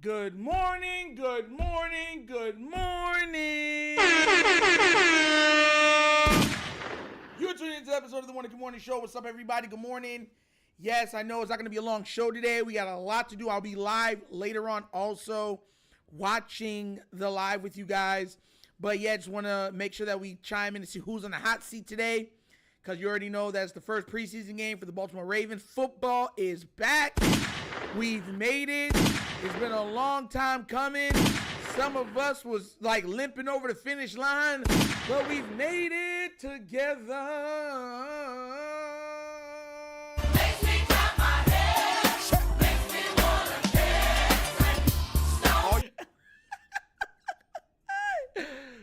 Good morning, good morning, good morning. You're tuning into the episode of the Wonderkid Morning Show. What's up, everybody? Good morning. Yes, I know it's not going to be a long show today. We got a lot to do. I'll be live later on also watching the live with you guys. But yeah, just want to make sure that we chime in to see who's on the hot seat today, because you already know that's the first preseason game for the Baltimore Ravens. Football is back. We've made it. It's been a long time coming. Some of us was like limping over the finish line, but we've made it together. Makes me clap my hands, makes me wanna dance and snow.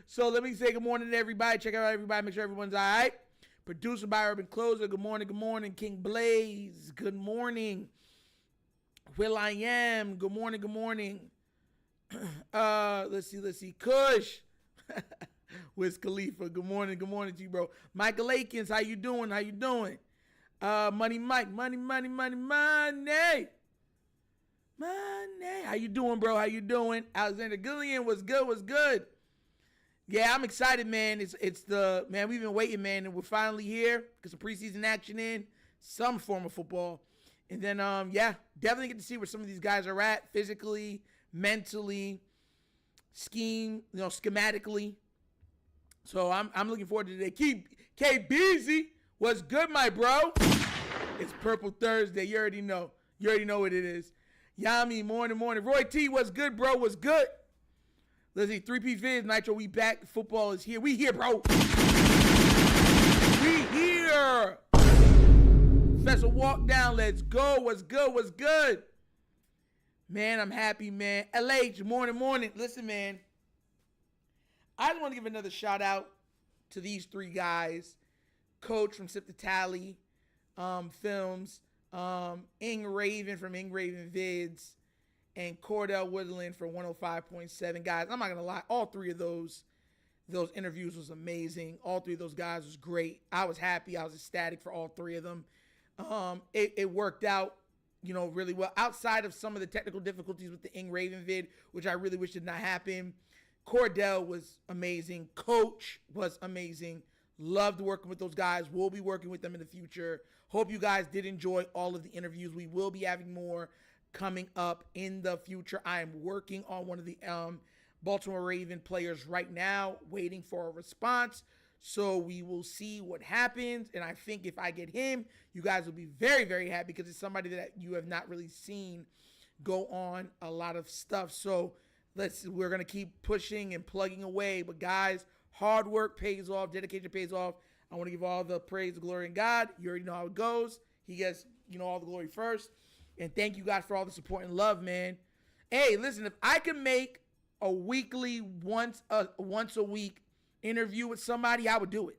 So let me say good morning to everybody. Check out everybody. Make sure everyone's all right. Producer by Urban Closer. Good morning. Good morning. King Blaze. Good morning. Will I Am. Good morning. Good morning. Let's see. Kush. Wiz Khalifa. Good morning. Good morning to you, bro. Michael Akins. How you doing? Money Mike. Money. How you doing, bro? How you doing? Alexander Gillian. What's good? Yeah, I'm excited, man. It's the, man, we've been waiting, man, and we're finally here. Get some preseason action in, some form of football. And then, yeah, definitely get to see where some of these guys are at physically, mentally, schematically. So I'm looking forward to today. KBZ, what's good, my bro? It's Purple Thursday. You already know. What it is. Yami, morning. Roy T, what's good, bro? What's good? Let's see, 3P Viz, Nitro, we back. Football is here. We here, bro. We here. Professor Walk Down, let's go. What's good? Man, I'm happy, man. LH, morning. Listen, man, I just want to give another shout out to these three guys. Coach from Sip the Tally Films, Ing Raven from Ing Raven Vids, and Cordell Woodland for 105.7. Guys, I'm not going to lie. All three of those interviews was amazing. All three of those guys was great. I was happy. I was ecstatic for all three of them. It worked out, really well. Outside of some of the technical difficulties with the Ing Raven vid, which I really wish did not happen. Cordell was amazing. Coach was amazing. Loved working with those guys. We'll be working with them in the future. Hope you guys did enjoy all of the interviews. We will be having more coming up in the future. I am working on one of the Baltimore Raven players right now, waiting for a response. So we will see what happens. And I think if I get him, you guys will be very, very happy, because it's somebody that you have not really seen go on a lot of stuff. So we're going to keep pushing and plugging away. But guys, hard work pays off. Dedication pays off. I want to give all the praise, glory, and God. You already know how it goes. He gets, all the glory first. And thank you guys for all the support and love, man. Hey, listen, if I can make a weekly, once a week interview with somebody, I would do it.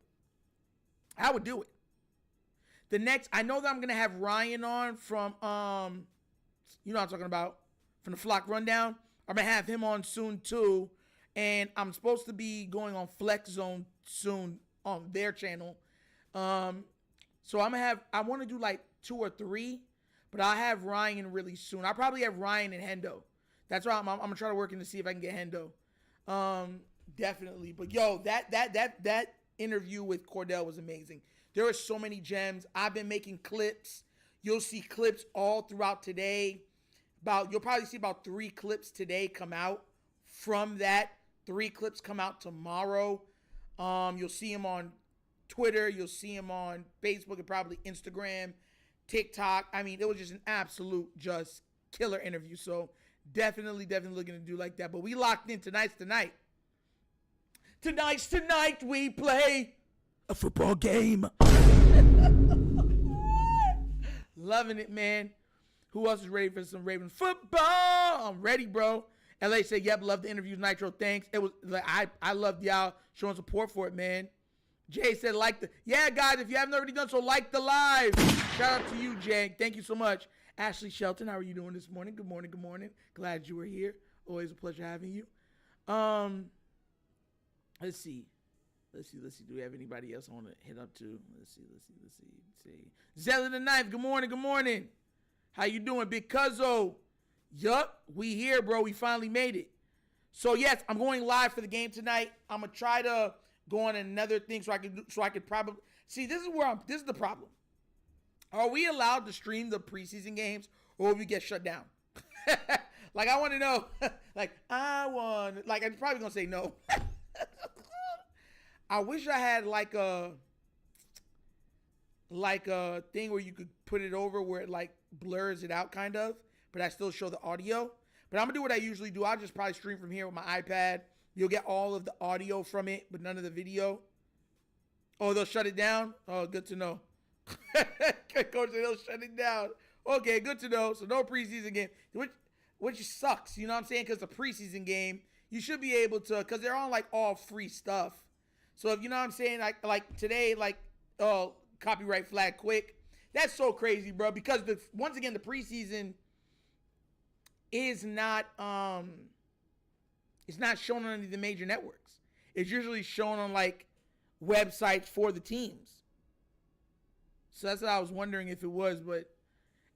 The next, I know that I'm going to have Ryan on from, you know what I'm talking about, from the Flock Rundown. I'm going to have him on soon too. And I'm supposed to be going on Flex Zone soon on their channel. So I want to do like 2 or 3. But I'll have Ryan really soon. I'll probably have Ryan and Hendo. That's why I'm going to try to work in to see if I can get Hendo. Definitely. But yo, that interview with Cordell was amazing. There were so many gems. I've been making clips. You'll see clips all throughout today. You'll probably see about 3 clips today come out from that. 3 clips come out tomorrow. You'll see them on Twitter. You'll see them on Facebook and probably Instagram, TikTok. I mean, it was just an absolute just killer interview. So definitely looking to do like that. But we locked in. Tonight's tonight. Tonight we play a football game. Loving it, man. Who else is ready for some Raven football? I'm ready, bro. LA said, yep, love the interviews, Nitro. Thanks. It was like I loved y'all showing support for it, man. Jay said, yeah, guys, if you haven't already done so, like the live. Shout out to you, Jay. Thank you so much. Ashley Shelton, how are you doing this morning? Good morning. Glad you were here. Always a pleasure having you. Let's see. Do we have anybody else I want to hit up to? Let's see. Zella the Ninth, good morning. How you doing, Big Cuzzo? Yup, we here, bro. We finally made it. So yes, I'm going live for the game tonight. I'm gonna try to go on another thing so I could probably see. This is the problem. Are we allowed to stream the preseason games, or will we get shut down? Like, I want to know. I'm probably gonna say no. I wish I had like a thing where you could put it over where it like blurs it out, kind of, but I still show the audio. But I'm gonna do what I usually do. I'll just probably stream from here with my iPad. You'll get all of the audio from it, but none of the video. Oh, they'll shut it down? Oh, good to know. Coach said they'll shut it down. Okay, good to know. So no preseason game, which sucks. You know what I'm saying? Because the preseason game, you should be able to, because they're on like all free stuff. So if you know what I'm saying, like today, copyright flag quick. That's so crazy, bro. Because once again, the preseason is not it's not shown on any of the major networks. It's usually shown on like websites for the teams. So that's what I was wondering if it was, but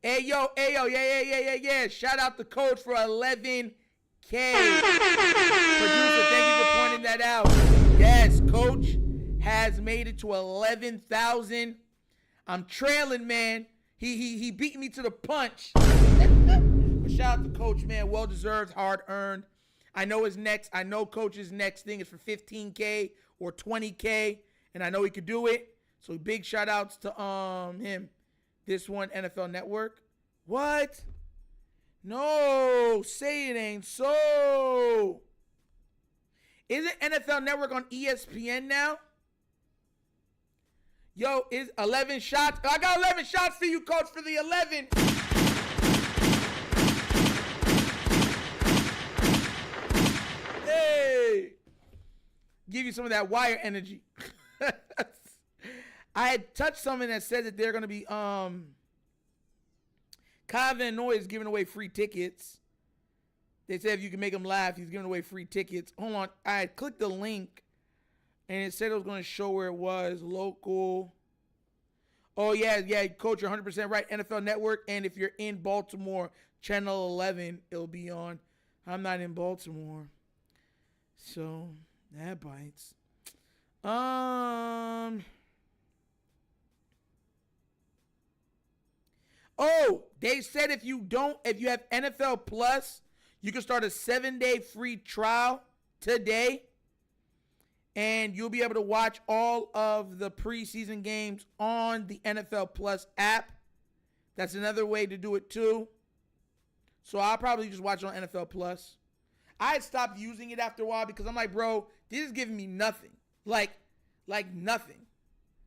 hey yo, yeah. Shout out to Coach for 11K. Producer, thank you for pointing that out. Yes, Coach has made it to 11,000. I'm trailing, man. He beat me to the punch. But shout out to Coach, man. Well deserved, hard earned. I know Coach's next thing is for 15K or 20K, and I know he could do it. So big shout outs to him. This one, NFL Network. What? No, say it ain't so. Isn't NFL Network on ESPN now? Yo, is 11 shots? I got 11 shots for you, Coach, for the 11. Hey. Give you some of that wire energy. I had touched something that said that they're going to be, Kyle Van Noy is giving away free tickets. They said if you can make him laugh, he's giving away free tickets. Hold on. I had clicked the link, and it said it was going to show where it was. Local. Oh, yeah, Coach, you're 100% right. NFL Network, and if you're in Baltimore, Channel 11, it'll be on. I'm not in Baltimore, so that bites. Oh, they said if you have NFL Plus, you can start a 7-day free trial today, and you'll be able to watch all of the preseason games on the NFL Plus app. That's another way to do it too. So I'll probably just watch it on NFL Plus. I had stopped using it after a while because I'm like, bro, this is giving me nothing. Like nothing.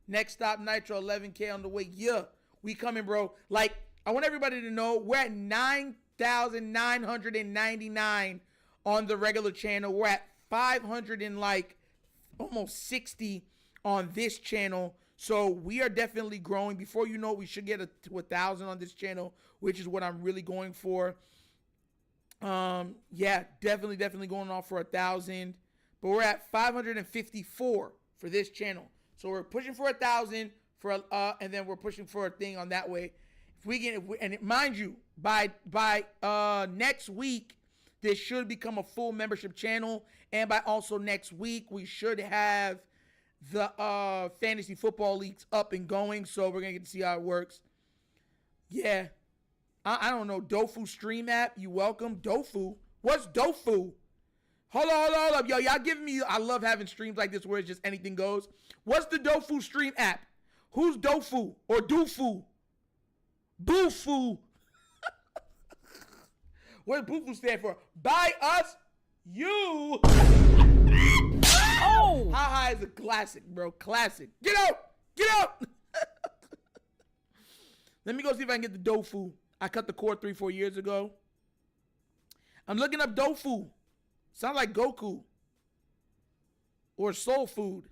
Next stop, Nitro, 11K on the way. Yeah. We coming, bro. Like, I want everybody to know we're at 9,999 on the regular channel. We're at 500 and like almost 60 on this channel. So we are definitely growing. Before you know it, we should get to 1,000 on this channel, which is what I'm really going for. Yeah, definitely going off for 1,000. But we're at 554 for this channel. So we're pushing for 1,000. And then we're pushing for a thing on that way. Mind you, by next week, this should become a full membership channel. And by also next week, we should have the fantasy football leagues up and going. So we're gonna get to see how it works. Yeah, I don't know. Dofu Stream app, you welcome. Dofu, what's Dofu? Hold up, yo, y'all giving me. I love having streams like this where it's just anything goes. What's the Dofu Stream app? Who's Dofu or Doofu? Boofu. What does Boofu stand for? By us, you. Oh! How high is a classic, bro? Classic. Get out. Let me go see if I can get the Dofu. I cut the cord 3-4 years ago. I'm looking up Dofu. Sounds like Goku. Or Soul Food.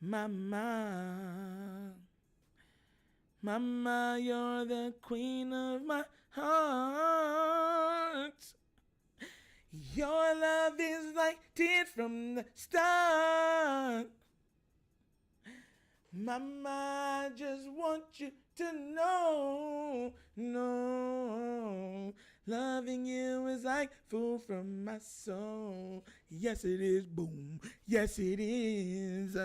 Mama, you're the queen of my heart. Your love is like tears from the start. Mama, I just want you to know, no, loving you is like food from my soul. Yes, it is. Boom. Yes, it is.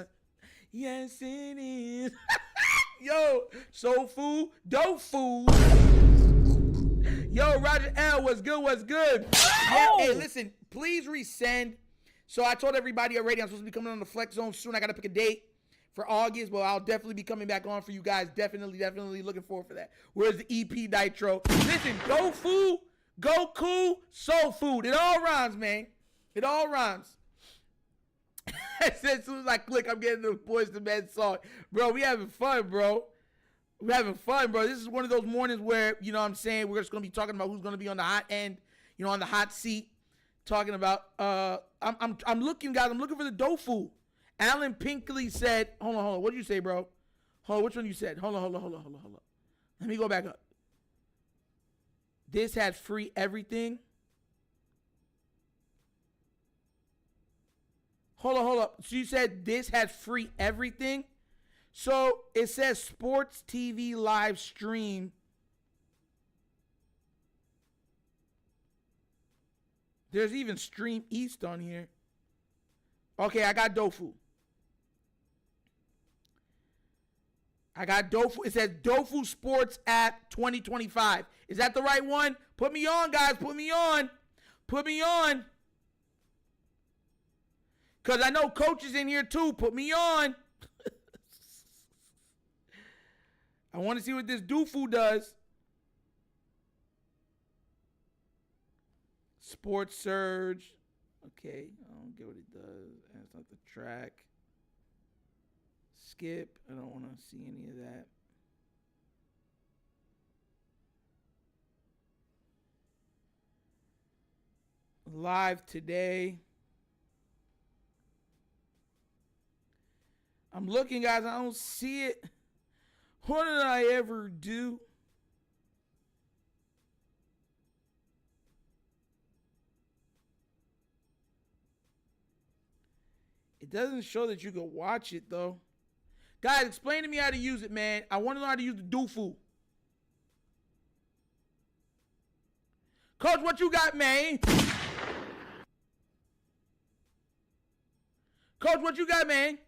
Yes, it is. Yo, soul food, dope food. Yo, Roger L, what's good? What's good? Yeah, hey, listen, please resend. So I told everybody already I'm supposed to be coming on the Flex Zone soon. I got to pick a date for August, but I'll definitely be coming back on for you guys. Definitely looking forward for that. Where's the EP Nitro? Listen, go food, go cool, soul food. It all rhymes, man. It all rhymes. As soon as I click, I'm getting the Boys to Men song. Bro, we having fun, bro. We're having fun, bro. This is one of those mornings where, you know what I'm saying, we're just going to be talking about who's going to be on the hot end, you know, on the hot seat. Talking about, I'm looking, guys, I'm looking for the Dofu. Alan Pinkley said, hold on. What did you say, bro? Hold on, which one you said? Hold on. Let me go back up. This has free everything. Hold up. So you said this has free everything? So it says sports TV live stream. There's even Stream East on here. Okay, I got Dofu. It says Dofu Sports App 2025. Is that the right one? Put me on, guys. Put me on. Because I know Coach is in here too. Put me on. I want to see what this Dofu does. Sports Surge. Okay, I don't get what it does. That's not the track. Skip. I don't want to see any of that. Live today. I'm looking, guys. I don't see it. What did I ever do? It doesn't show that you can watch it, though. Guys, explain to me how to use it, man. I want to know how to use the Dofu. Coach, what you got, man? Coach, what you got, man?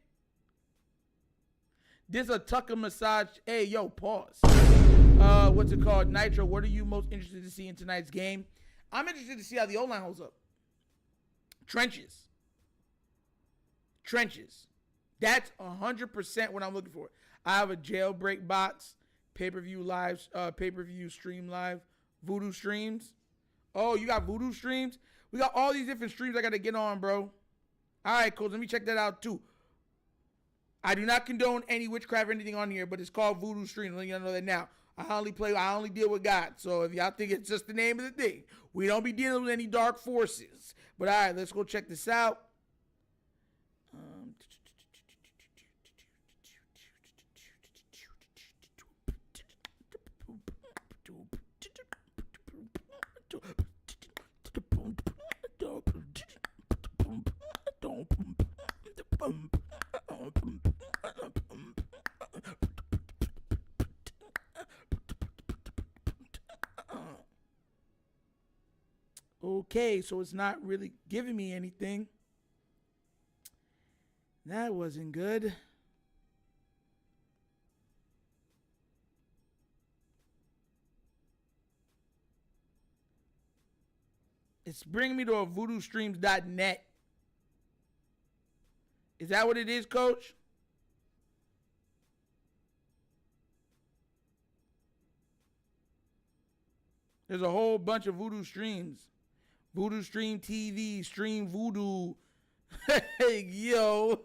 This a Tucker massage. Hey, yo, pause. What's it called? Nitro, what are you most interested to see in tonight's game? I'm interested to see how the O-line holds up. Trenches. That's 100% what I'm looking for. I have a jailbreak box, pay-per-view live, pay-per-view stream live, Voodoo streams. Oh, you got Voodoo streams? We got all these different streams I got to get on, bro. All right, cool. Let me check that out, too. I do not condone any witchcraft or anything on here, but it's called Voodoo Stream. Let you know that now. I only deal with God. So if y'all think it's just the name of the thing, we don't be dealing with any dark forces. But all right, let's go check this out. Okay, so it's not really giving me anything. That wasn't good. It's bringing me to a VoodooStreams.net. Is that what it is, Coach? There's a whole bunch of Voodoo streams. Voodoo Stream TV, Stream Voodoo. Hey, yo.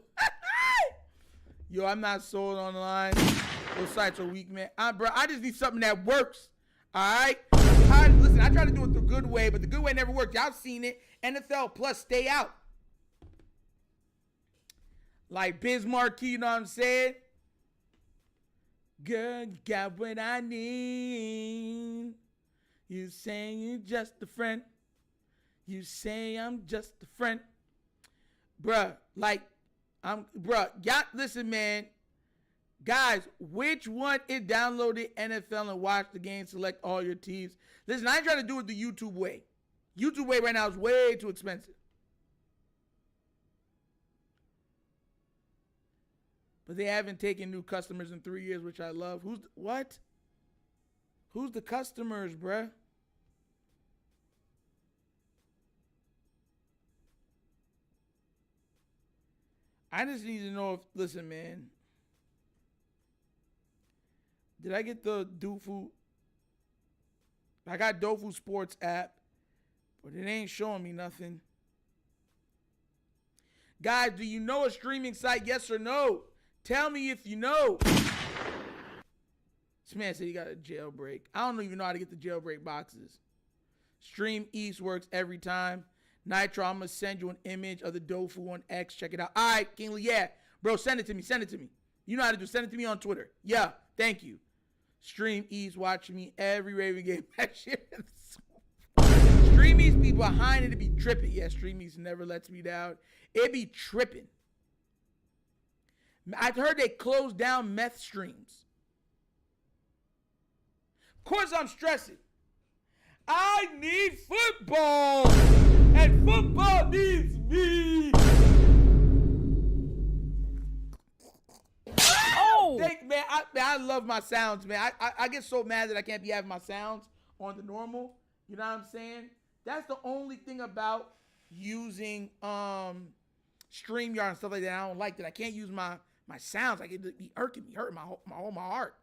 Yo, I'm not sold online. Those sites are weak, man. Bro, I just need something that works. All right? Listen, I try to do it the good way, but the good way never worked. Y'all seen it. NFL Plus, stay out. Like Bismarck, you know what I'm saying? Girl, you got what I need. You say you're just a friend. You say I'm just a friend. Bruh, y'all, listen, man. Guys, which one is download the NFL and watch the game, select all your teams? Listen, I ain't trying to do it the YouTube way. YouTube way right now is way too expensive. But they haven't taken new customers in 3 years, which I love. What? Who's the customers, bruh? I just need to know if, listen, man. Did I get the Dofu? I got Dofu Sports app, but it ain't showing me nothing. Guys, do you know a streaming site? Yes or no? Tell me if you know. This man said he got a jailbreak. I don't even know how to get the jailbreak boxes. Stream East works every time. Nitro, I'm going to send you an image of the Dofu on X. Check it out. All right, Kingly, yeah. Bro, send it to me. Send it to me. You know how to do. Send it to me on Twitter. Yeah, thank you. Stream East watching me every Raven game. That shit is Stream East be behind it. It be tripping. Yeah, Stream East never lets me down. It be tripping. I heard they closed down meth streams. Of course I'm stressing. I need football. And football needs me. Oh! Man, I love my sounds, man. I get so mad that I can't be having my sounds on the normal. You know what I'm saying? That's the only thing about using StreamYard and stuff like that I don't like, that I can't use my sounds. Like, it be hurting my heart.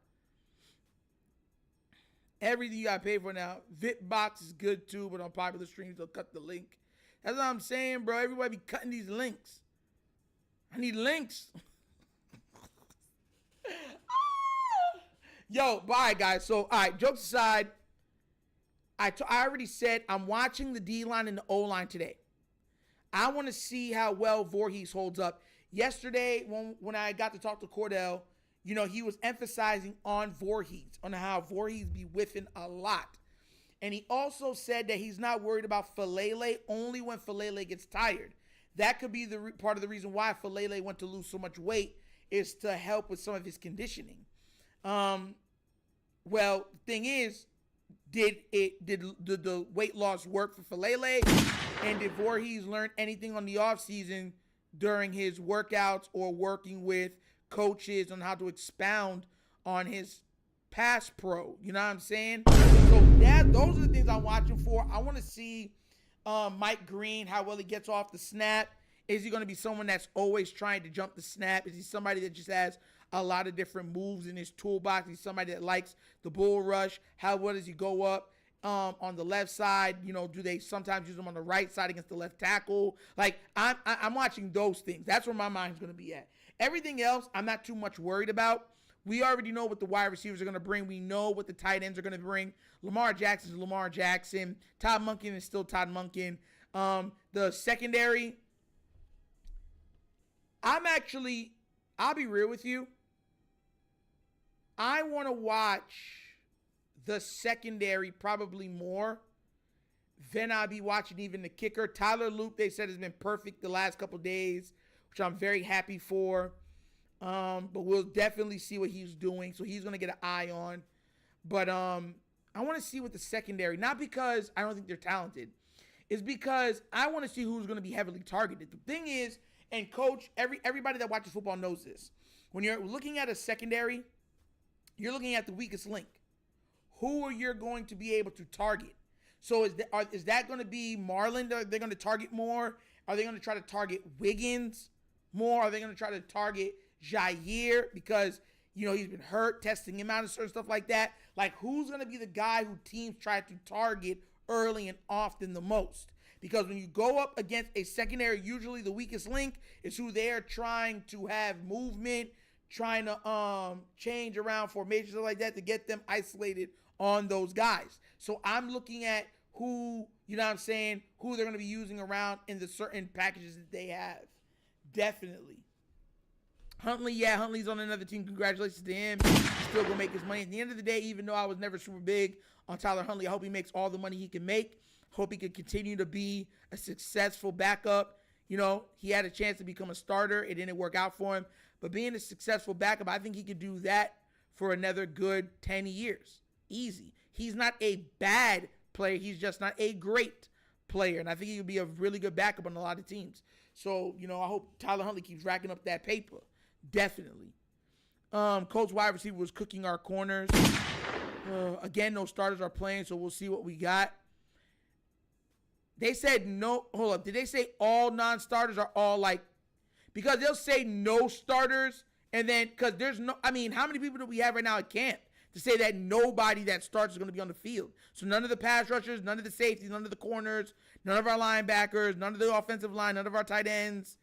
Everything you got to pay for now. VipBox is good too, but on popular streams, they'll cut the link. That's what I'm saying, bro. Everybody be cutting these links. I need links. Yo, bye, guys. So, all right, jokes aside, I already said I'm watching the D-line and the O-line today. I want to see how well Voorhees holds up. Yesterday, when I got to talk to Cordell, you know, he was emphasizing on Voorhees, on how Voorhees be whiffing a lot. And he also said that he's not worried about Falele only when Falele gets tired. That could be the part of the reason why Falele went to lose so much weight, is to help with some of his conditioning. Well, the thing is, did the weight loss work for Falele? And did Voorhees learn anything on the offseason during his workouts or working with coaches on how to expound on his pass pro? You know what I'm saying? So those are the things I'm watching for. I want to see Mike Green, how well he gets off the snap. Is he going to be someone that's always trying to jump the snap? Is he somebody that just has a lot of different moves in his toolbox? He's somebody that likes the bull rush. How well does he go up on the left side? You know, do they sometimes use him on the right side against the left tackle? Like, I'm watching those things. That's where my mind's going to be at. Everything else, I'm not too much worried about. We already know what the wide receivers are going to bring. We know what the tight ends are going to bring. Lamar Jackson is Lamar Jackson. Todd Monken is still Todd Monken. The secondary, I'll be real with you. I want to watch the secondary probably more than I'll be watching even the kicker. Tyler Loop, they said, has been perfect the last couple days, which I'm very happy for. But we'll definitely see what he's doing. So he's going to get an eye on. But I want to see what the secondary, not because I don't think they're talented, is because I want to see who's going to be heavily targeted. The thing is, and coach, everybody that watches football knows this. When you're looking at a secondary, you're looking at the weakest link. Who are you going to be able to target? So is that going to be Marlon? Are they going to target more? Are they going to try to target Wiggins more? Are they going to try to target Jair because, you know, he's been hurt, testing him out and certain stuff like that? Like, who's going to be the guy who teams try to target early and often the most? Because when you go up against a secondary, usually the weakest link is who they're trying to have movement, trying to change around formations, stuff like that, to get them isolated on those guys. So I'm looking at who, you know what I'm saying, who they're going to be using around in the certain packages that they have. Definitely. Huntley, yeah, Huntley's on another team. Congratulations to him. He's still going to make his money. At the end of the day, even though I was never super big on Tyler Huntley, I hope he makes all the money he can make. Hope he can continue to be a successful backup. You know, he had a chance to become a starter. It didn't work out for him. But being a successful backup, I think he could do that for another good 10 years. Easy. He's not a bad player. He's just not a great player. And I think he would be a really good backup on a lot of teams. So, I hope Tyler Huntley keeps racking up that paper. Definitely. Colts wide receiver was cooking our corners. Again, no starters are playing, so we'll see what we got. They said no. Hold up. Did they say all non-starters are all like, because they'll say no starters, and then, because there's no, how many people do we have right now at camp to say that nobody that starts is going to be on the field? So none of the pass rushers, none of the safeties, none of the corners, none of our linebackers, none of the offensive line, none of our tight ends,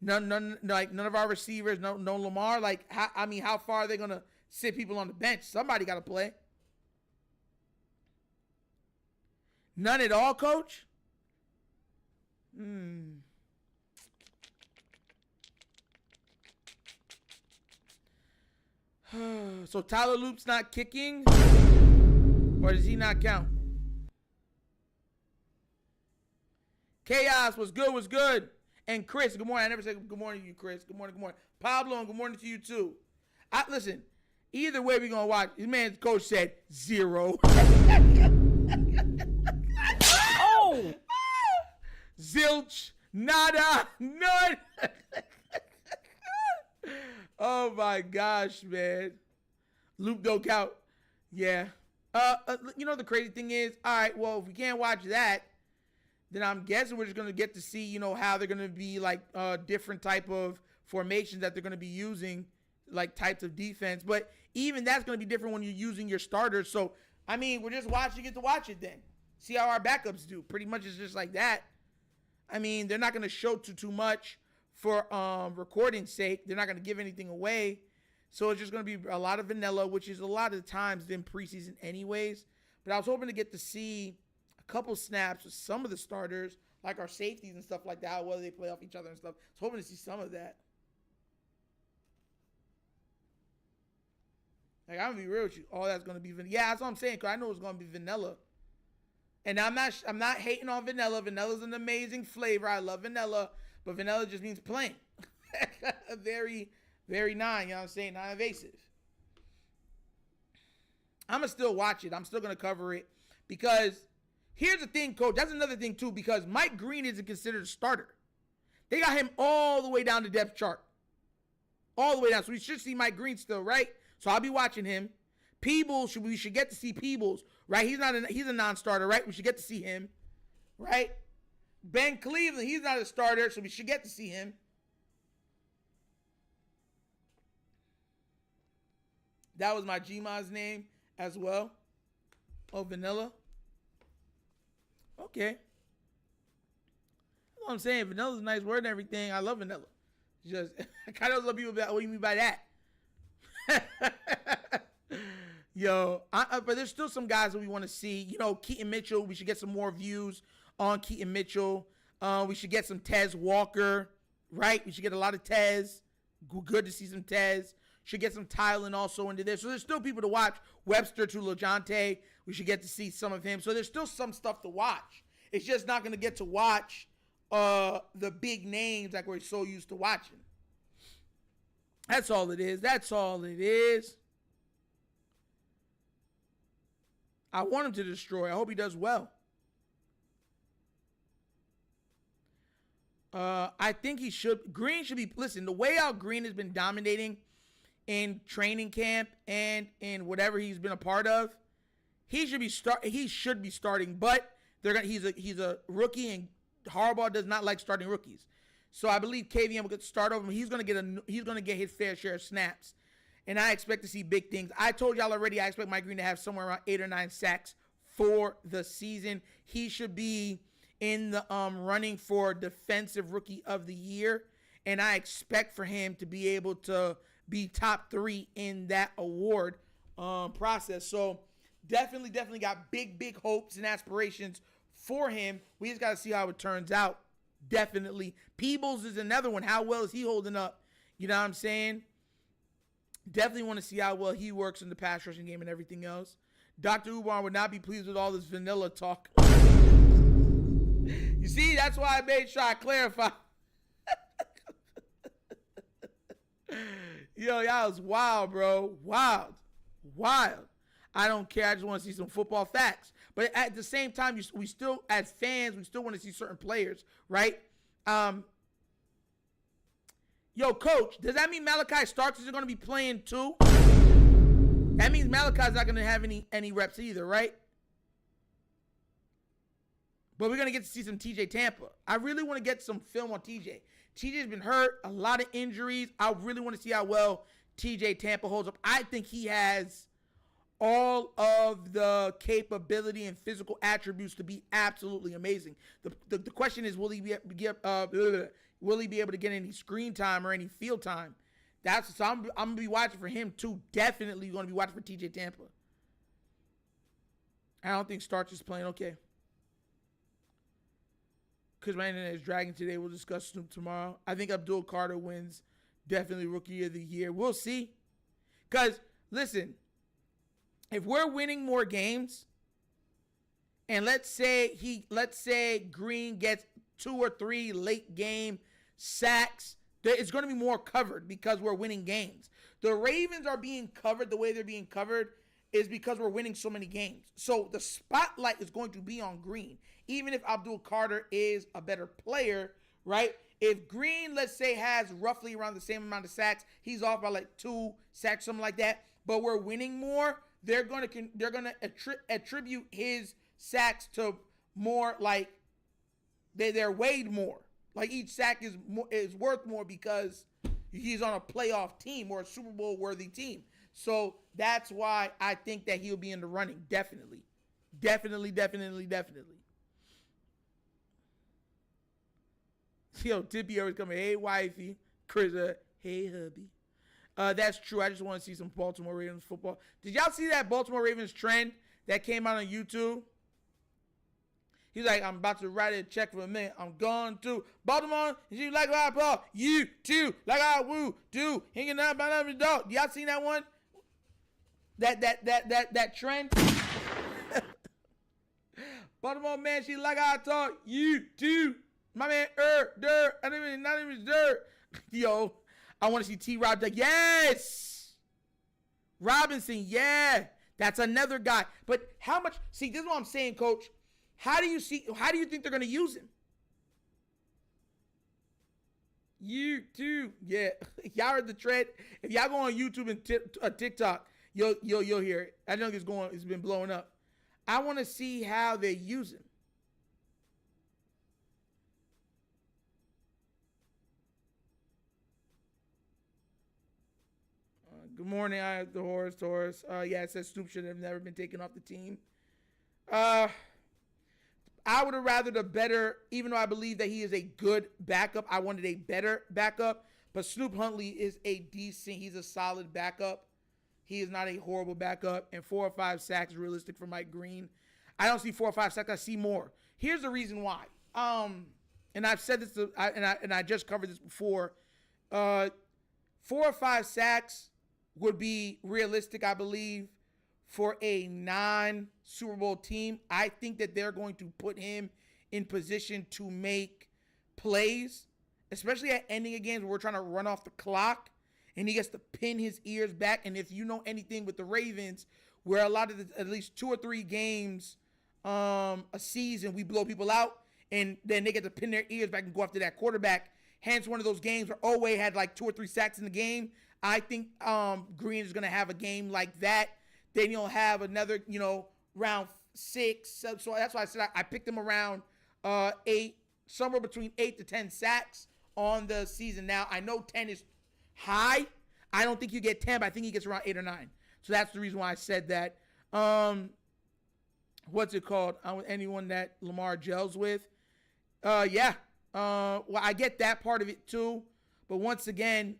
none of our receivers, no Lamar. Like, how far are they going to sit people on the bench? Somebody got to play. None at all, coach? So Tyler Loop's not kicking? Or does he not count? Chaos was good. And Chris, good morning. I never said good morning to you, Chris. Good morning. Pablo, and good morning to you, too. Listen, either way we're going to watch. This man's coach said 0. Oh! Zilch. Nada. None. Oh, my gosh, man. Loop don't count. Yeah. The crazy thing is, all right, well, if we can't watch that, then I'm guessing we're just going to get to see, how they're going to be, like, different type of formations that they're going to be using, like, types of defense. But even that's going to be different when you're using your starters. So, we're just get to watch it then. See how our backups do. Pretty much it's just like that. They're not going to show too much for recording's sake. They're not going to give anything away. So it's just going to be a lot of vanilla, which is a lot of the times in preseason anyways. But I was hoping to get to see a couple snaps with some of the starters, like our safeties and stuff like that, how well they play off each other and stuff. I was hoping to see some of that. Like, I'm going to be real with you. All that's going to be vanilla. Yeah, that's what I'm saying, because I know it's going to be vanilla. And I'm not hating on vanilla. Vanilla's an amazing flavor. I love vanilla. But vanilla just means plain. Very, very you know what I'm saying? Non-invasive. I'm going to still watch it. I'm still going to cover it. Because here's the thing, coach. That's another thing, too. Because Mike Green isn't considered a starter. They got him all the way down the depth chart. All the way down. So we should see Mike Green still, right? So I'll be watching him. Peebles, we should get to see Peebles, right? He's a non-starter, right? We should get to see him, right? Ben Cleveland, he's not a starter, so we should get to see him. That was my Gma's name as well. Oh, vanilla. Okay. That's what I'm saying. Vanilla's a nice word and everything. I love vanilla. Just, I kind of love people about what do you mean by that? Yo, but there's still some guys that we want to see. Keaton Mitchell, we should get some more views on Keaton Mitchell. We should get some Tez Walker, right? We should get a lot of Tez. Good to see some Tez. Should get some Tylen also into this. So there's still people to watch. Webster to LeJontay. We should get to see some of him. So there's still some stuff to watch. It's just not going to get to watch the big names like we're so used to watching. That's all it is. I want him to destroy. I hope he does well. I think he should. Green should be. Listen, the way how Green has been dominating in training camp and in whatever he's been a part of, he should be starting. But he's a rookie, and Harbaugh does not like starting rookies. So I believe KVM will get to start over him. He's gonna get his fair share of snaps. And I expect to see big things. I told y'all already I expect Mike Green to have somewhere around 8 or 9 sacks for the season. He should be in the running for Defensive Rookie of the Year. And I expect for him to be able to be top 3 in that award process. So definitely got big hopes and aspirations for him. We just got to see how it turns out. Definitely. Peebles is another one. How well is he holding up? You know what I'm saying? Definitely want to see how well he works in the pass rushing game and everything else. Dr. Ubar would not be pleased with all this vanilla talk. You see, that's why I made sure I clarify. Yo, y'all was wild, bro. Wild. I don't care. I just want to see some football facts. But at the same time, we still, as fans, we still want to see certain players, right? Yo, coach, does that mean Malachi Starks is going to be playing too? That means Malachi's not going to have any reps either, right? But we're going to get to see some TJ Tampa. I really want to get some film on TJ. TJ's been hurt, a lot of injuries. I really want to see how well TJ Tampa holds up. I think he has all of the capability and physical attributes to be absolutely amazing. The question is, will he be able to get any screen time or any field time? So I'm going to be watching for him too. Definitely going to be watching for TJ Tampa. I don't think Starch is playing okay. Because my internet is dragging today. We'll discuss Snoop tomorrow. I think Abdul Carter wins definitely Rookie of the Year. We'll see. Because, listen, if we're winning more games, and let's say Green gets 2 or 3 late game sacks, it's going to be more covered because we're winning games. The Ravens are being covered the way they're being covered is because we're winning so many games. So the spotlight is going to be on Green. Even if Abdul Carter is a better player, right? If Green, let's say, has roughly around the same amount of sacks, he's off by like 2 sacks, something like that, but we're winning more, they're going to attribute his sacks to more like they're weighed more. Like each sack is worth more because he's on a playoff team or a Super Bowl worthy team. So that's why I think that he'll be in the running. Definitely. Yo, Tippy always coming, hey, wifey. Chris, hey, hubby. That's true. I just want to see some Baltimore Ravens football. Did y'all see that Baltimore Ravens trend that came out on YouTube? He's like, I'm about to write a check for a minute. I'm going to Baltimore. You like what I bought? You too. Like I woo do. Hanging out by the dog. Y'all seen that one? That trend? Baltimore man, she like I talk. You too. My man, dirt. I didn't not even dirt. Yo, I want to see T-Rob like, yes. Robinson, yeah. That's another guy. But how much? See, this is what I'm saying, Coach. How do you think they're going to use him? YouTube. Yeah. Y'all heard the trend. If y'all go on YouTube and TikTok, you'll hear it. I know it's been blowing up. I want to see how they use him. Good morning, I have the Taurus. Yeah, it says Snoop should have never been taken off the team. I would have rather the better, even though I believe that he is a good backup, I wanted a better backup. But Snoop Huntley is he's a solid backup. He is not a horrible backup. And 4 or 5 sacks is realistic for Mike Green. I don't see 4 or 5 sacks. I see more. Here's the reason why. And I've said this, and I just covered this before. 4 or 5 sacks would be realistic, I believe, for a non-Super Bowl team. I think that they're going to put him in position to make plays, especially at ending of games where we're trying to run off the clock, and he gets to pin his ears back. And if you know anything with the Ravens, where a lot of at least 2 or 3 games a season, we blow people out, and then they get to pin their ears back and go after that quarterback. Hence, one of those games where Oweh had like 2 or 3 sacks in the game. I think Green is going to have a game like that. Then you'll have another, round 6. So that's why I said I picked him around 8, somewhere between 8 to 10 sacks on the season. Now, I know 10 is high. I don't think you get 10, but I think he gets around 8 or 9. So that's the reason why I said that. What's it called? Anyone that Lamar gels with. Yeah. Well, I get that part of it too. But once again,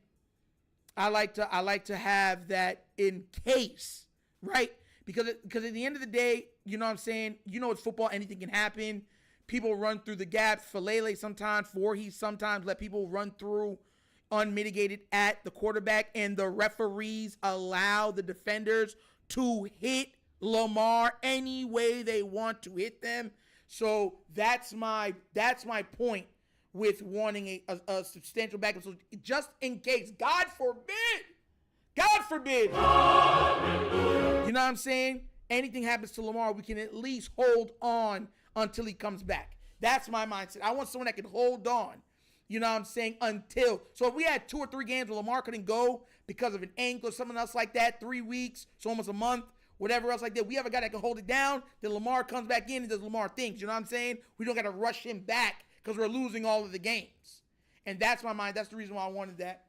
I like to have that in case, right? Because at the end of the day, you know what I'm saying? It's football. Anything can happen. People run through the gaps. Falele sometimes, Voorhees sometimes let people run through unmitigated at the quarterback, and the referees allow the defenders to hit Lamar any way they want to hit them. So that's my point with wanting a substantial backup. So just in case, God forbid, God forbid. You know what I'm saying? Anything happens to Lamar, we can at least hold on until he comes back. That's my mindset. I want someone that can hold on. You know what I'm saying? Until. So if we had 2 or 3 games where Lamar couldn't go because of an ankle or something else like that, 3 weeks, so almost a month, whatever else like that, we have a guy that can hold it down, then Lamar comes back in and does Lamar things. You know what I'm saying? We don't got to rush him back because we're losing all of the games. And that's my mind. That's the reason why I wanted that.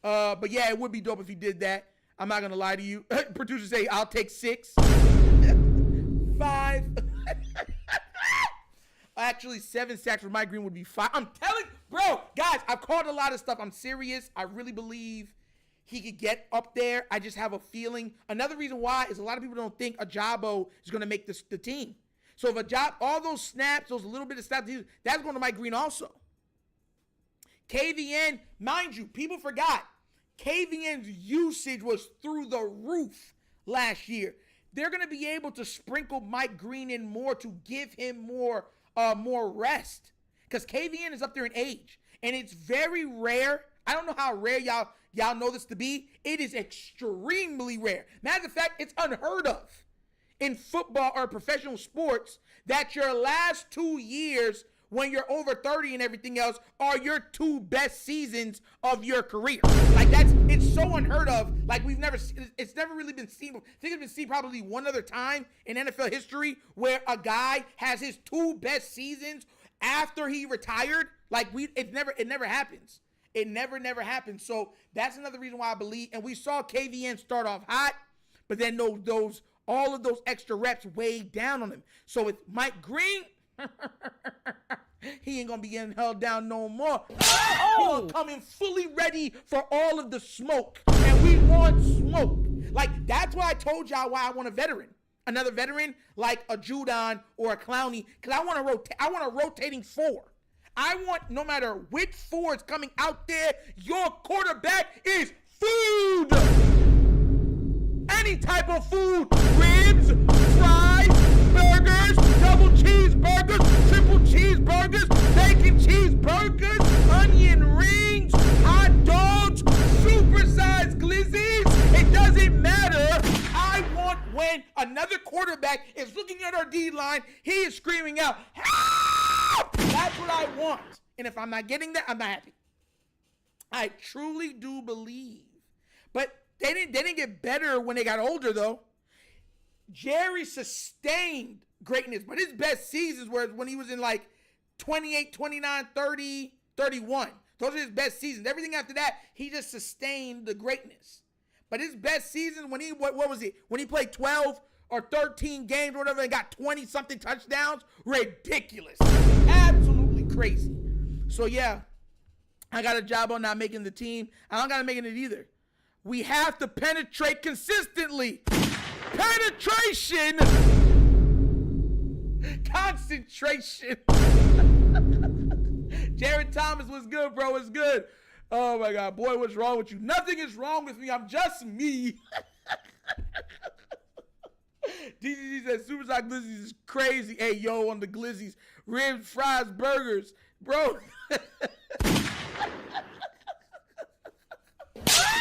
But yeah, it would be dope if he did that. I'm not going to lie to you. Producers say, I'll take 6. 5. Actually, 7 sacks for Mike Green would be 5. I'm telling, bro, guys, I've called a lot of stuff. I'm serious. I really believe he could get up there. I just have a feeling. Another reason why is a lot of people don't think Ajabo is going to make the team. So if all those snaps, those little bit of snaps, that's going to Mike Green also. KVN, mind you, people forgot. KVN's usage was through the roof last year. They're going to be able to sprinkle Mike Green in more to give him more rest. Because KVN is up there in age. And it's very rare. I don't know how rare y'all know this to be. It is extremely rare. Matter of fact, it's unheard of in football or professional sports that your last 2 years when you're over 30 and everything else are your 2 best seasons of your career. Like it's so unheard of. Like it's never really been seen. I think it's been seen probably one other time in NFL history where a guy has his 2 best seasons after he retired. Like it never happens. It never happens. So that's another reason why I believe. And we saw KVN start off hot, but then all of those extra reps weighed down on him. So with Mike Green, he ain't gonna be getting held down no more. He'll come in fully ready for all of the smoke, and we want smoke. Like that's why I told y'all why I want a veteran, another veteran like a Judon or a Clowney, because I want a rotating 4. I want, no matter which 4 is coming out there, your quarterback is food. Any type of food, ribs, fries, burgers, double cheeseburgers, triple cheeseburgers, bacon cheeseburgers, onion rings, hot dogs, supersized glizzies. It doesn't matter. I want when another quarterback is looking at our D line, he is screaming out, "Help!" That's what I want. And if I'm not getting that, I'm not happy. I truly do believe. But they didn't get better when they got older, though. Jerry sustained greatness, but his best seasons were when he was in like 28, 29, 30, 31. Those are his best seasons. Everything after that, he just sustained the greatness. But his best season when what was it? When he played 12 or 13 games or whatever and got 20-something touchdowns, ridiculous. Absolutely crazy. So, yeah, I got a job on not making the team. I don't got to make it either. We have to penetrate consistently. Penetration. Concentration. Jared Thomas was good, bro. Was good. Oh, my God. Boy, what's wrong with you? Nothing is wrong with me. I'm just me. DGG says Superside Glizzies is crazy. Hey, yo, on the Glizzies. Ribs, fries, burgers. Bro.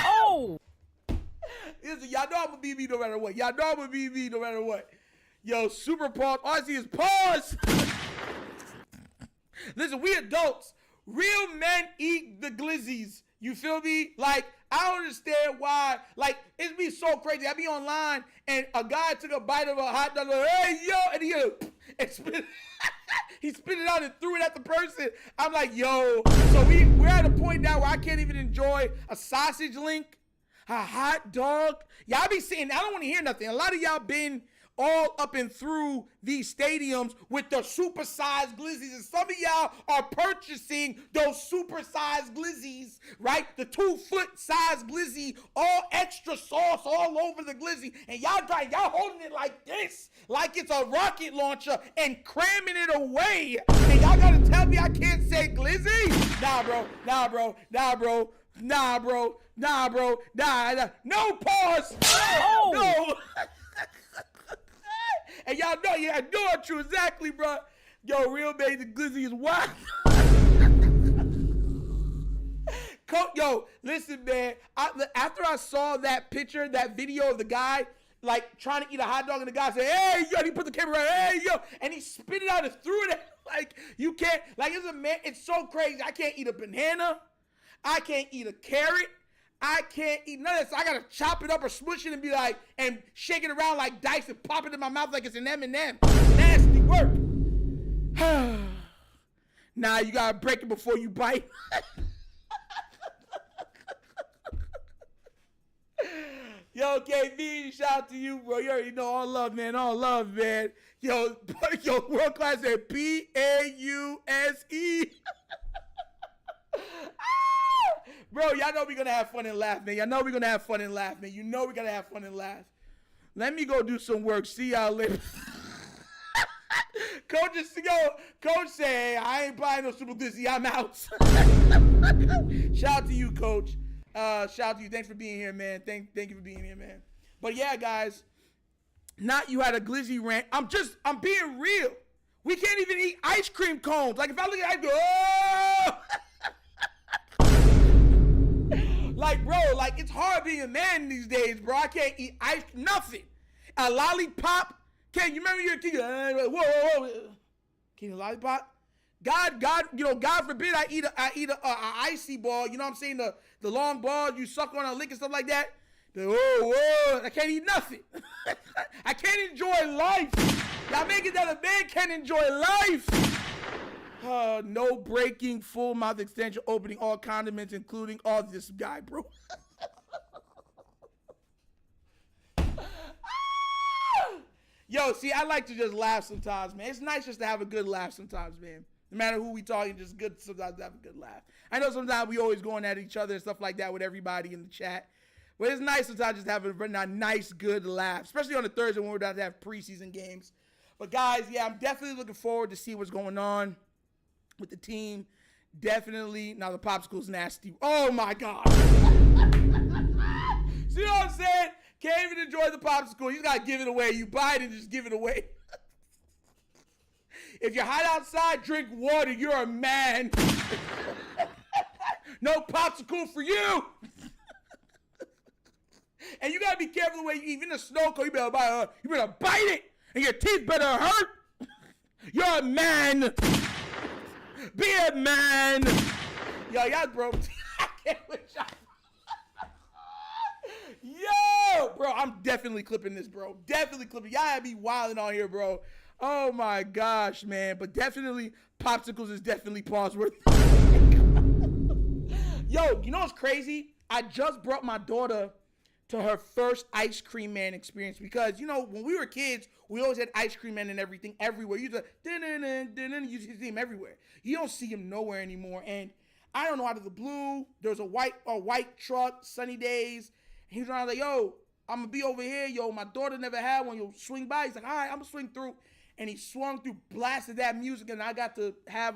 Oh! Listen, y'all know I'm going to be me no matter what. Y'all know I'm going to be me no matter what. Yo, super pause. All I see is pause. Listen, we adults. Real men eat the glizzies. You feel me? Like, I don't understand why. Like, it's be so crazy. I be online, and a guy took a bite of a hot dog. Like, hey, yo. And he spit he spit it out and threw it at the person. I'm like, yo. So we're at a point now where I can't even enjoy a sausage link, a hot dog. Y'all be saying, I don't want to hear nothing. A lot of y'all been all up and through these stadiums with the supersized glizzies, and some of y'all are purchasing those supersized glizzies, right? The 2-foot size glizzy, all extra sauce all over the glizzy, and y'all holding it like this, like it's a rocket launcher and cramming it away, and y'all gotta tell me I can't say glizzy? Nah, bro. No, pause. Oh. No. And y'all know, yeah, I know it's true, exactly, bro. Yo, real made the glizzy is wild. Yo, listen, man. After I saw that picture, that video of the guy like trying to eat a hot dog, and the guy said, "Hey, yo," and he put the camera right, "Hey, yo," and he spit it out and threw it at, like, you can't, like, it's a man, it's so crazy. I can't eat a banana. I can't eat a carrot. I can't eat none of this. I gotta chop it up or smush it and be like, and shake it around like dice and pop it in my mouth like it's an M&M. Nasty work. Nah, you gotta break it before you bite. Yo, KB, shout out to you, bro. You already know, all love, man. All love, man. Yo, world class at P-A-U-S-E. Bro, y'all know we gonna have fun and laugh, man. Y'all know we gonna have fun and laugh, man. You know we gotta have fun and laugh. Let me go do some work. See y'all later. Coach say, I ain't buying no Super Glizzy. I'm out. Shout out to you, Coach. Shout out to you. Thanks for being here, man. Thank you for being here, man. But yeah, guys, not you had a Glizzy rant. I'm being real. We can't even eat ice cream cones. Like, if I look at it, I go, oh! Like, bro, like, it's hard being a man these days, bro. I can't eat nothing. A lollipop. Can you remember your kid? Whoa. Can you eat a lollipop? God, God forbid I eat a icy ball. You know what I'm saying? The long ball you suck on a lick and stuff like that. Whoa. I can't eat nothing. I can't enjoy life. Y'all make it that a man can't enjoy life. No breaking, full mouth extension, opening all condiments, including all this guy, bro. Yo, see, I like to just laugh sometimes, man. It's nice just to have a good laugh sometimes, man. No matter who we talking, just good sometimes to have a good laugh. I know sometimes we always going at each other and stuff like that with everybody in the chat. But it's nice sometimes just to have a nice, good laugh, especially on a Thursday when we're about to have preseason games. But guys, yeah, I'm definitely looking forward to see what's going on with the team. Definitely. Now the popsicle's nasty. Oh my God. See what I'm saying? Can't even enjoy the popsicle. You gotta give it away. You buy it and just give it away. If you're hot outside, drink water. You're a man. No popsicle for you. And you gotta be careful the way you eat. Even the snow cone, you better bite it, and your teeth better hurt. You're a man. Be a man. Y'all broke. I can't with y'all. Yo, bro, I'm definitely clipping this, bro. Definitely clipping. Y'all had me wilding on here, bro. Oh my gosh, man. But definitely, popsicles is definitely pause worthy. Yo, you know what's crazy? I just brought my daughter to her first ice cream man experience because, you know, when we were kids, we always had ice cream men and everything everywhere. You just, you see him everywhere. You don't see him nowhere anymore. And I don't know, out of the blue, there was a white truck, sunny days. And he was around like, yo, I'm going to be over here. Yo, my daughter never had one. Yo, swing by. He's like, all right, I'm going to swing through. And he swung through, blasted that music. And I got to have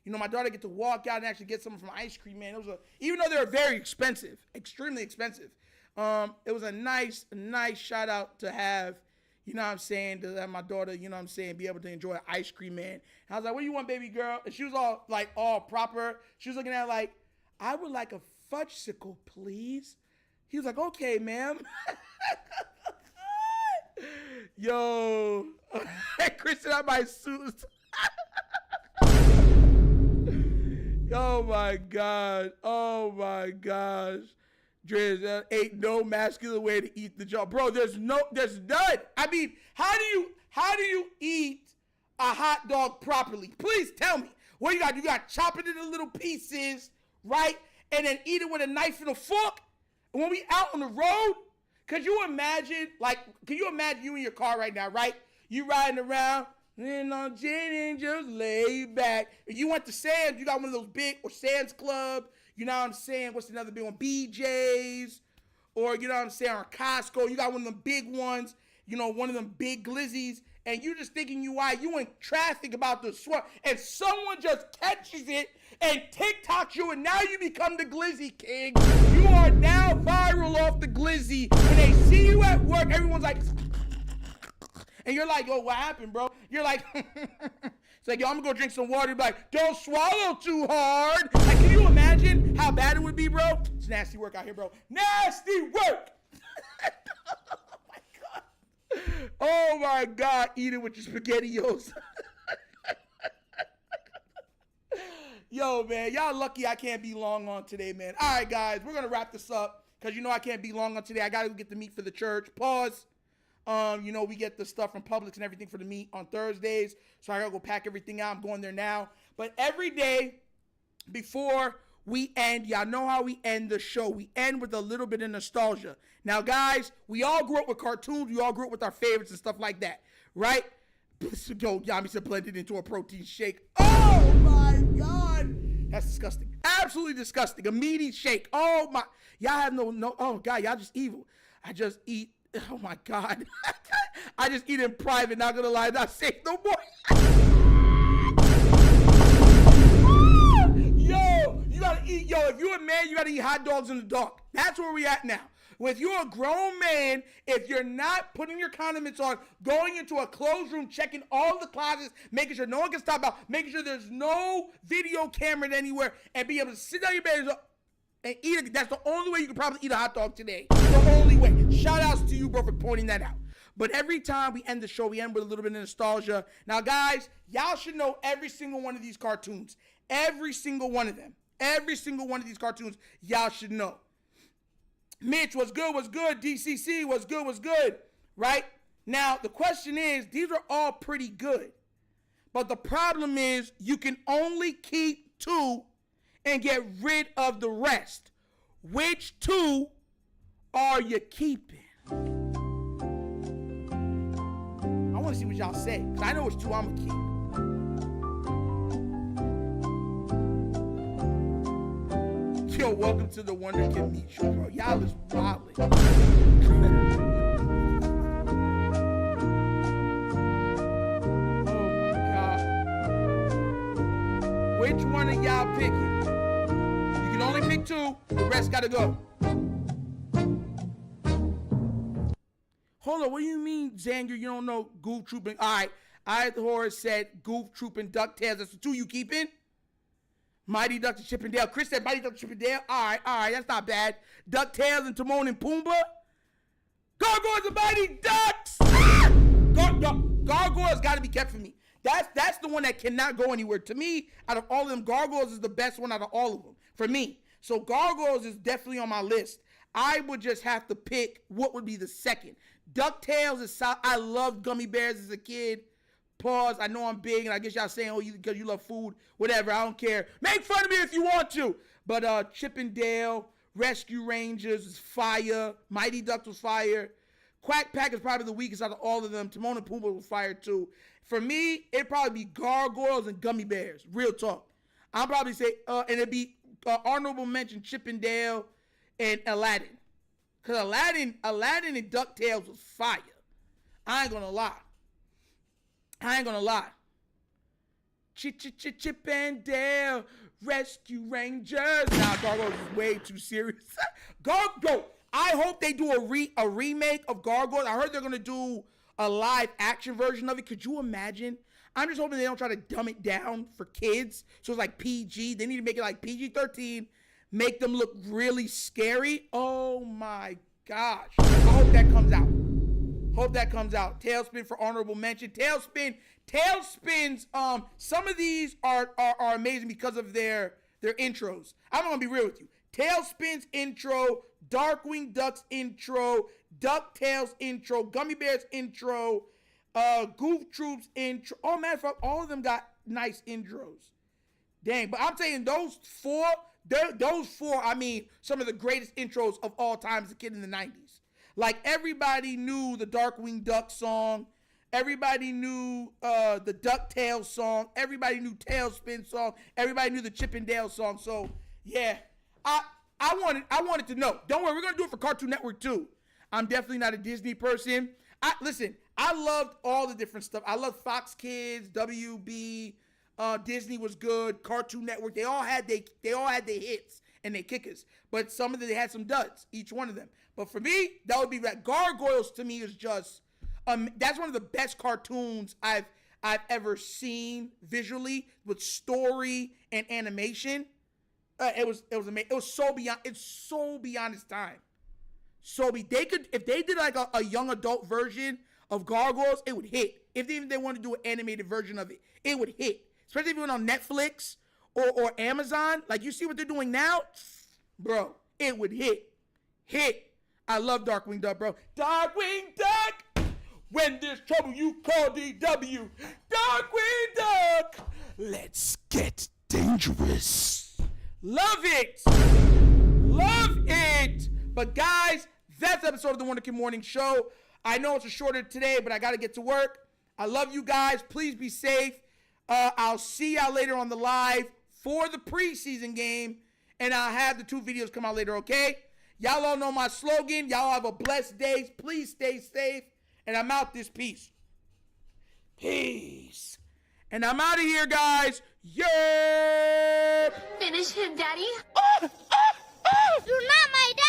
my daughter get to walk out and actually get something from ice cream man. It was even though they were very expensive, extremely expensive. It was a nice shout out to have, you know what I'm saying, to have my daughter, you know what I'm saying, be able to enjoy an ice cream man. And I was like, what do you want, baby girl? And she was all proper. She was looking at it like, I would like a fudgesicle, please. He was like, okay, ma'am. Yo, Kristen, I might sue. Oh my God. Driz, ain't no masculine way to eat the jaw. Bro, there's none. I mean, how do you eat a hot dog properly? Please tell me. What you got? You got to chop it into little pieces, right? And then eat it with a knife and a fork? And when we out on the road, could you imagine you in your car right now, right? You riding around, and on gin and just lay back. And you went to Sam's, you got one of those big, or Sam's Club, you know what I'm saying? What's another big one? BJ's, or you know what I'm saying, or Costco. You got one of them big ones, you know, one of them big glizzies, and you just thinking you in traffic about to swerve, and someone just catches it and TikToks you, and now you become the glizzy king. You are now viral off the glizzy. When they see you at work, everyone's like, and you're like, oh, what happened, bro? You're like, It's like, yo, I'm gonna go drink some water. Be like, don't swallow too hard. Like, can you imagine how bad it would be, bro? It's nasty work out here, bro. Nasty work. Oh my God, eat it with your SpaghettiOs. Yo, man, y'all lucky I can't be long on today, man. All right, guys, we're gonna wrap this up because you know I can't be long on today. I gotta go get the meat for the church. Pause. You know, we get the stuff from Publix and everything for the meat on Thursdays, so I gotta go pack everything out. I'm going there now. But every day before we end, y'all know how we end the show. We end with a little bit of nostalgia. Now, guys, we all grew up with cartoons. We all grew up with our favorites and stuff like that, right? Yo, Yami said blended into a protein shake. Oh, my God. That's disgusting. Absolutely disgusting. A meaty shake. Oh, my. Y'all have no, oh, God, y'all just evil. I just eat. Oh, my God. I just eat in private. Not going to lie. Not safe no more. Yo, you gotta eat, if you're a man, you gotta eat hot dogs in the dark. That's where we at now. Well, if you're a grown man, if you're not putting your condiments on, going into a closed room, checking all the closets, making sure no one can stop out, making sure there's no video camera anywhere, and be able to sit down your bed and eat it, that's the only way you can probably eat a hot dog today. The only way. Shout outs to you, bro, for pointing that out. But every time we end the show, we end with a little bit of nostalgia. Now, guys, y'all should know every single one of these cartoons. Every single one of them. Every single one of these cartoons, y'all should know. Mitch, what's good, what's good? DCC, what's good, what's good? Right? Now, the question is, these are all pretty good. But the problem is, you can only keep 2 and get rid of the rest. Which 2 are you keeping? I want to see what y'all say, because I know which 2 I'm going to keep. Yo, welcome to the Wonder Kid Meat Show, bro. Y'all is wildin'. Oh my God. Which one are y'all picking? You can only pick 2. The rest gotta go. Hold on, what do you mean, Zanger? You don't know Goof Troop and... All right, Horace said Goof Troop and DuckTales. That's the 2 you keeping? Mighty Ducks and Chip and Dale. Chris said Mighty Ducks and Chip and Dale. All right, that's not bad. DuckTales and Timon and Pumbaa. Gargoyles and Mighty Ducks. Ah! Gargoyles got to be kept for me. That's the one that cannot go anywhere. To me, out of all of them, Gargoyles is the best one out of all of them for me. So Gargoyles is definitely on my list. I would just have to pick what would be the second. DuckTales is solid. I loved Gummy Bears as a kid. Pause. I know I'm big, and I guess y'all saying, oh, because you love food, whatever. I don't care. Make fun of me if you want to. But Chip and Dale, Rescue Rangers is fire. Mighty Ducks was fire. Quack Pack is probably the weakest out of all of them. Timon and Pumbaa was fire too. For me, it'd probably be Gargoyles and Gummy Bears. Real talk. I'll probably say, and it'd be honorable mention Chip and Dale and Aladdin. Because Aladdin and DuckTales was fire. I ain't gonna lie. Chip and Dale, Rescue Rangers. Nah, Gargoyles is way too serious. I hope they do a remake of Gargoyles. I heard they're gonna do a live action version of it. Could you imagine? I'm just hoping they don't try to dumb it down for kids. So it's like PG. They need to make it like PG-13. Make them look really scary. Oh my gosh. I hope that comes out. Tailspin for honorable mention. Tailspins, some of these are amazing because of their intros. I'm gonna be real with you. Tailspin's intro, Darkwing Duck's intro, DuckTales intro, Gummy Bears intro, Goof Troop's intro. Oh man, all of them got nice intros. Dang, but I'm saying those four, I mean, some of the greatest intros of all time as a kid in the 90s. Like, everybody knew the Darkwing Duck song. Everybody knew the DuckTales song. Everybody knew Tailspin song. Everybody knew the Chip and Dale song. So, yeah, I wanted to know. Don't worry, we're going to do it for Cartoon Network, too. I'm definitely not a Disney person. Listen, I loved all the different stuff. I loved Fox Kids, WB, Disney was good, Cartoon Network. They all had their hits and their kickers. But some of them, they had some duds, each one of them. But for me, that would be that. Gargoyles to me is just, that's one of the best cartoons I've I've ever seen visually with story and animation. It was amazing. It was so beyond. It's so beyond its time. So if they did like a young adult version of Gargoyles, it would hit. If they wanted to do an animated version of it, it would hit. Especially if it went on Netflix or Amazon. Like, you see what they're doing now? Bro, it would hit. Hit. I love Darkwing Duck, bro. Darkwing Duck! When there's trouble, you call DW. Darkwing Duck! Let's get dangerous. Love it. Love it. But guys, that's the episode of the Wonder Kid Morning Show. I know it's a shorter today, but I got to get to work. I love you guys. Please be safe. I'll see y'all later on the live for the preseason game. And I'll have the 2 videos come out later, okay? Y'all all know my slogan. Y'all have a blessed day. Please stay safe. And I'm out this piece. Peace. And I'm out of here, guys. Yeah. Finish him, Daddy. You're not my dad!